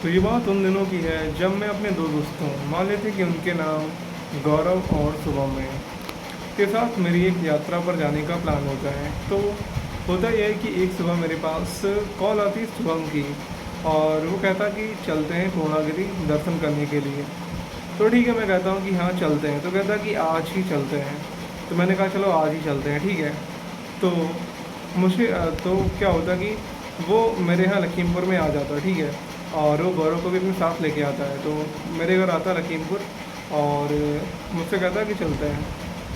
तो ये बात उन दिनों की है जब मैं अपने दो दोस्तों, मान लेते कि उनके नाम गौरव और शुभम है, के साथ मेरी एक यात्रा पर जाने का प्लान होता है। तो होता यह है कि एक सुबह मेरे पास कॉल आती है शुभम की, और वो कहता कि चलते हैं पूर्णागिरि दर्शन करने के लिए। तो ठीक है, मैं कहता हूँ कि हाँ चलते हैं। तो कहता कि आज ही चलते हैं। तो मैंने कहा चलो आज ही चलते हैं, ठीक है। तो तो क्या होता कि वो मेरे यहाँ लखीमपुर में आ जाता, ठीक है। और वो गौरव को भी अपने साथ लेके आता है। तो मेरे घर आता लखीमपुर, और मुझसे कहता है कि चलते हैं।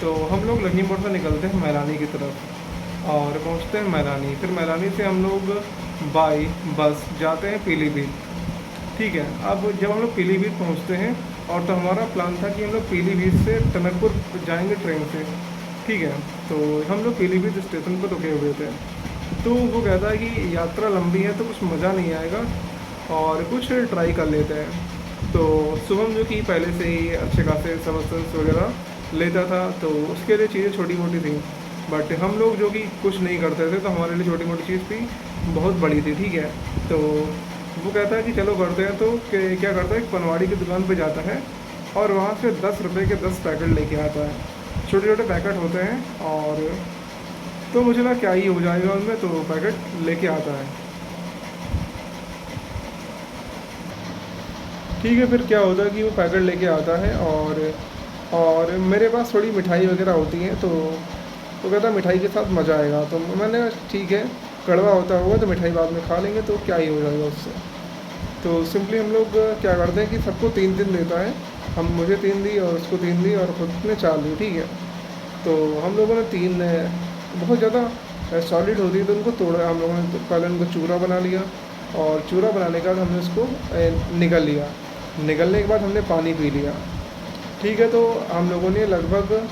तो हम लोग लखीमपुर से निकलते हैं मैलानी की तरफ, और पहुंचते हैं मैलानी। फिर मैलानी से हम लोग बाई बस जाते हैं पीलीभीत, ठीक है। अब जब हम लोग पीलीभीत पहुंचते हैं, और तो हमारा प्लान था कि हम लोग पीलीभीत से टनकपुर जाएंगे ट्रेन से, ठीक है। तो हम लोग पीलीभीत स्टेशन पर रुके हुए थे। तो वो कहता है कि यात्रा लंबी है तो कुछ मज़ा नहीं आएगा, और कुछ ट्राई कर लेते हैं। तो शुभम जो कि पहले से ही अच्छे खासे सब्सटेंस वगैरह लेता था, तो उसके लिए चीज़ें छोटी मोटी थी। बट हम लोग जो कि कुछ नहीं करते थे, तो हमारे लिए छोटी मोटी चीज़ भी बहुत बड़ी थी, ठीक है। तो वो कहता है कि चलो करते हैं। तो क्या करता है, एक पनवाड़ी की दुकान पे जाता है, और वहाँ से 10 रुपये के 10 पैकेट लेके आता है। छोटे छोटे पैकेट होते हैं, और तो मुझे लगा क्या ही हो जाएगा उनमें, तो पैकेट लेके आता है, ठीक है। फिर क्या होता है कि वो पैकेट लेके आता है, और मेरे पास थोड़ी मिठाई वगैरह होती है। तो कहता मिठाई के साथ मज़ा आएगा। तो मैंने कहा ठीक है, कड़वा होता होगा तो मिठाई बाद में खा लेंगे, तो क्या ही हो जाएगा उससे। तो सिंपली हम लोग क्या करते हैं कि सबको 3 3 देता है। हम मुझे 3 दी, और उसको 3 दी, और खुद ने 4 दी, ठीक है। तो हम लोगों ने 3 बहुत ज़्यादा सॉलिड होती है तो उनको तोड़ा हम लोगों ने। तो पहले उनको चूरा बना लिया, और चूरा बनाने के बाद हमने उसको निगल लिया। निगलने के बाद हमने पानी पी लिया, ठीक है। तो हम लोगों ने लगभग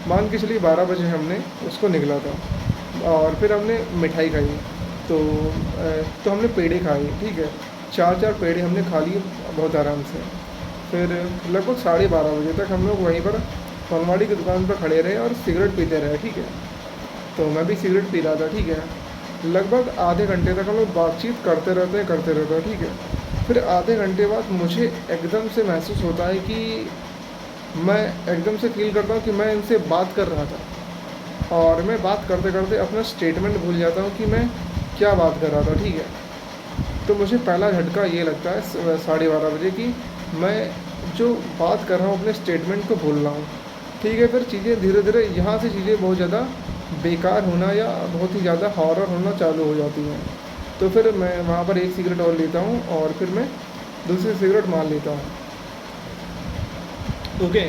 मान के चलिए 12 बजे हमने उसको निगला था, और फिर हमने मिठाई खाई। तो तो हमने पेड़े खाए, ठीक है। 4 4 पेड़े हमने खा लिए बहुत आराम से। फिर लगभग 12:30 बजे तक हम लोग वहीं पर पनवाड़ी की दुकान पर खड़े रहे और सिगरेट पीते रहे, ठीक है। तो मैं भी सिगरेट पी रहा था, ठीक है। लगभग आधे घंटे तक हम लोग बातचीत करते रहते हैं, ठीक है। फिर आधे घंटे बाद मुझे एकदम से महसूस होता है कि मैं एकदम से फ़ील करता हूँ कि मैं इनसे बात कर रहा था, और मैं बात करते करते अपना स्टेटमेंट भूल जाता हूँ कि मैं क्या बात कर रहा था, ठीक है। तो मुझे पहला झटका ये लगता है 12:30 बजे कि मैं जो बात कर रहा हूँ अपने स्टेटमेंट को भूल रहा हूँ, ठीक है। फिर चीज़ें धीरे धीरे यहाँ से चीज़ें बहुत ज़्यादा बेकार होना या बहुत ही ज़्यादा हॉरर होना चालू हो जाती हैं। तो फिर मैं वहाँ पर एक सिगरेट और लेता हूँ, और फिर मैं दूसरी सिगरेट मान लेता हूँ, ओके।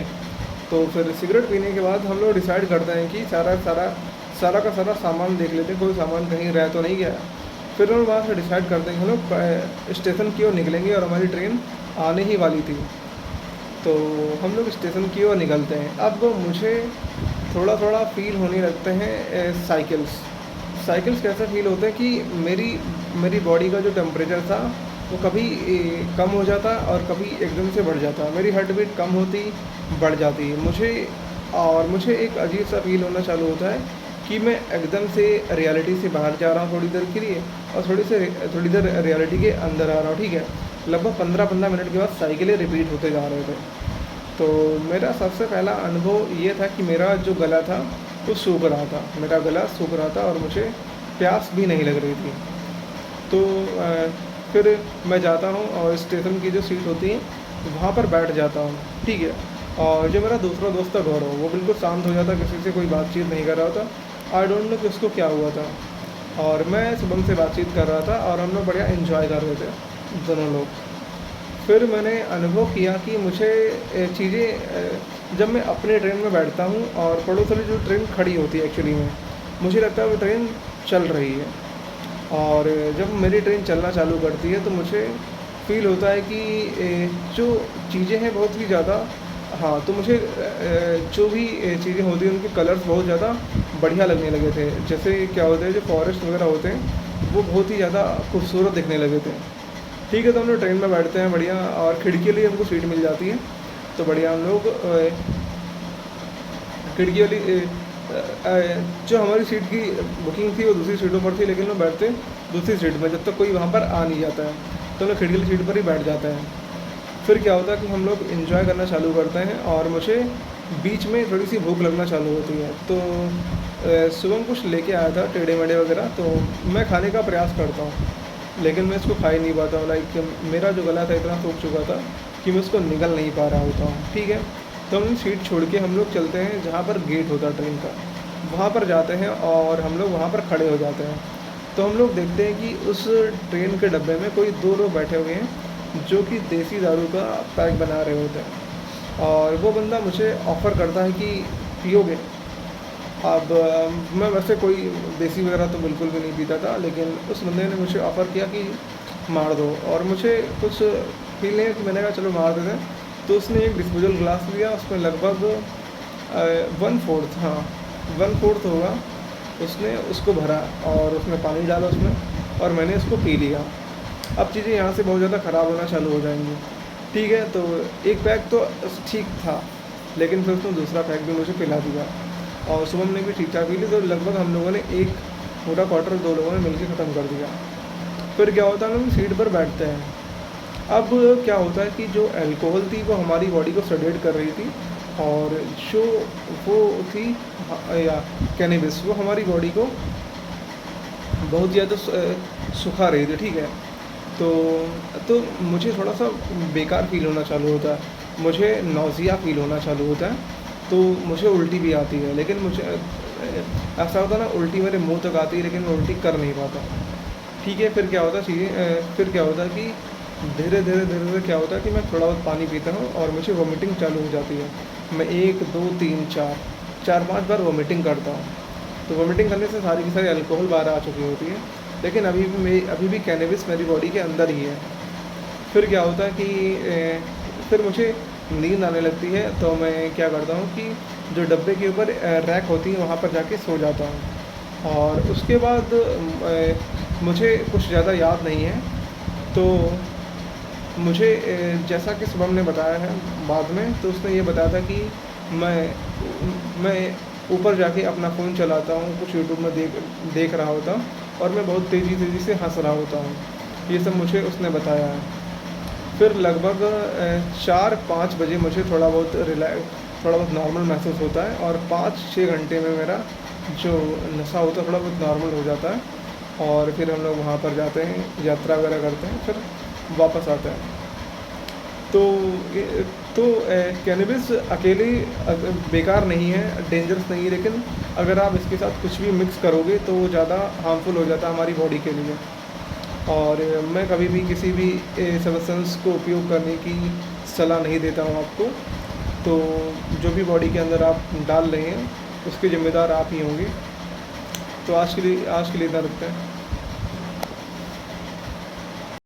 तो फिर सिगरेट पीने के बाद हम लोग डिसाइड करते हैं कि सारा का सारा सामान देख लेते हैं, कोई सामान कहीं रह तो नहीं गया। फिर हम वहाँ से डिसाइड करते हैं कि हम लोग स्टेशन की ओर निकलेंगे, और हमारी ट्रेन आने ही वाली थी। तो हम लोग स्टेशन की ओर निकलते हैं। अब मुझे थोड़ा थोड़ा फील होने लगते हैं साइकिल्स कैसे फील होते हैं कि मेरी बॉडी का जो टेम्परेचर था वो कभी कम हो जाता और कभी एकदम से बढ़ जाता। मेरी हार्ट बीट कम होती, बढ़ जाती है मुझे एक अजीब सा फील होना चालू होता है कि मैं एकदम से रियलिटी से बाहर जा रहा हूँ थोड़ी देर के लिए, और थोड़ी देर रियलिटी के अंदर आ रहा हूँ, ठीक है। लगभग 15-15 मिनट के बाद साइकिलें रिपीट होते जा रहे थे। तो मेरा सबसे पहला अनुभव ये था कि मेरा जो गला था वो सूख रहा था, मेरा गला सूख रहा था, और मुझे प्यास भी नहीं लग रही थी। तो फिर मैं जाता हूँ और स्टेशन की जो सीट होती है वहाँ पर बैठ जाता हूँ, ठीक है। और जो मेरा दूसरा दोस्त था गौरव, वो बिल्कुल शांत हो जाता, किसी से कोई बातचीत नहीं कर रहा था। आई डोंट नो कि उसको क्या हुआ था। और मैं शुभम से बातचीत कर रहा था, और हम लोग बढ़िया इन्जॉय कर रहे थे दोनों लोग। फिर मैंने अनुभव किया कि मुझे जब मैं अपने ट्रेन में बैठता हूँ और पड़ोस वाली जो ट्रेन खड़ी होती है एक्चुअली में, मुझे लगता है वो ट्रेन चल रही है। और जब मेरी ट्रेन चलना चालू करती है तो मुझे फ़ील होता है कि जो चीज़ें हैं बहुत ही ज़्यादा, हाँ, तो मुझे जो भी चीज़ें होती हैं उनके कलर्स बहुत ज़्यादा बढ़िया लगने लगे थे। जैसे क्या होता है, जो फॉरेस्ट वगैरह होते हैं वो बहुत ही ज़्यादा खूबसूरत दिखने लगे थे, ठीक है। तो हम लोग ट्रेन में बैठते हैं बढ़िया, और खिड़की के लिए हमको सीट मिल जाती है। तो बढ़िया हम लोग खिड़की वाली जो हमारी सीट की बुकिंग थी वो दूसरी सीटों पर थी, लेकिन हम बैठते दूसरी सीट में जब तक कोई वहाँ पर आ नहीं जाता है। तो हम लोग खिड़की वाली सीट पर ही बैठ जाते हैं। फिर क्या होता है कि हम लोग एंजॉय करना चालू करते हैं और मुझे बीच में थोड़ी सी भूख लगना चालू होती है। तो सुबह कुछ लेके आया था टेढ़े मेढ़े वगैरह, तो मैं खाने का प्रयास करता हूँ लेकिन मैं इसको खा ही नहीं पाता हूँ। लाइक मेरा जो गला था इतना सूख चुका था कि मैं उसको निगल नहीं पा रहा होता हूँ। ठीक है, तो हम सीट छोड़ के हम लोग चलते हैं जहाँ पर गेट होता है ट्रेन का, वहाँ पर जाते हैं और हम लोग वहाँ पर खड़े हो जाते हैं। तो हम लोग देखते हैं कि उस ट्रेन के डब्बे में कोई 2 लोग बैठे हुए हैं जो कि देसी दारू का पैक बना रहे होते हैं, और वो बंदा मुझे ऑफ़र करता है कि पियोगे? अब मैं वैसे कोई देसी वगैरह तो बिल्कुल भी नहीं पीता था, लेकिन उस बंदे ने मुझे ऑफ़र किया कि मार दो, और मुझे कुछ फ़ील नहीं है, तो मैंने कहा चलो मार देते हैं। तो उसने एक डिस्पोजल ग्लास लिया, उसमें लगभग 1/4, हाँ 1/4 होगा, उसने उसको भरा और उसमें पानी डाला उसमें, और मैंने उसको पी लिया। अब चीज़ें यहाँ से बहुत ज़्यादा ख़राब होना चालू हो जाएंगी। ठीक है, तो एक पैक तो ठीक था, लेकिन फिर उसने दूसरा पैक भी मुझे पिला दिया, और शुभम ने भी ठीक ठाक पी ली। तो लगभग हम लोगों ने एक पूरा क्वार्टर 2 लोगों ने मिलकर ख़त्म कर दिया। फिर क्या होता है, हम सीट पर बैठते हैं। अब क्या होता है कि जो अल्कोहल थी वो हमारी बॉडी को सेडेट कर रही थी, और जो वो थी या कैनबिस, वो हमारी बॉडी को बहुत ज़्यादा सुखा रही थी। ठीक है, तो मुझे थोड़ा-सा बेकार फ़ील होना चालू होता है, मुझे नौसिया फ़ील होना चालू होता है, तो मुझे उल्टी भी आती है। लेकिन मुझे ऐसा होता है ना, उल्टी मेरे मुँह तक आती है लेकिन मैं उल्टी कर नहीं पाता। ठीक है, फिर क्या होता है फिर क्या होता है कि धीरे-धीरे क्या होता है कि मैं थोड़ा बहुत पानी पीता हूँ और मुझे वॉमिटिंग चालू हो जाती है। मैं 1, 2, 3, 4-5 बार वॉमिटिंग करता हूँ। तो वॉमिटिंग करने से सारी की सारी अल्कोहल बाहर आ चुकी होती है, लेकिन अभी भी कैनबिस मेरी बॉडी के अंदर ही है। फिर क्या होता है कि फिर मुझे नींद आने लगती है, तो मैं क्या करता हूँ कि जो डब्बे के ऊपर रैक होती है वहाँ पर जाके सो जाता हूँ, और उसके बाद मुझे कुछ ज़्यादा याद नहीं है। तो मुझे जैसा कि शुभम ने बताया है बाद में, तो उसने ये बताया था कि मैं ऊपर जाके अपना फ़ोन चलाता हूँ, कुछ यूट्यूब में देख रहा होता हूँ, और मैं बहुत तेज़ी से हँस रहा होता हूँ। ये सब मुझे उसने बताया है। फिर लगभग 4-5 बजे मुझे थोड़ा बहुत नॉर्मल महसूस होता है, और 5-6 घंटे में मेरा जो नशा होता है थोड़ा बहुत नॉर्मल हो जाता है, और फिर हम लोग वहाँ पर जाते हैं, यात्रा वगैरह करते हैं, फिर वापस आते हैं। तो कैनबिस अकेले बेकार नहीं है, डेंजरस नहीं है, लेकिन अगर आप इसके साथ कुछ भी मिक्स करोगे तो वो ज़्यादा हार्मफुल हो जाता है हमारी बॉडी के लिए। और मैं कभी भी किसी भी सब्सटेंस को उपयोग करने की सलाह नहीं देता हूँ आपको। तो जो भी बॉडी के अंदर आप डाल रहे हैं उसके ज़िम्मेदार आप ही होंगे। तो आज के लिए इतना रखते हैं।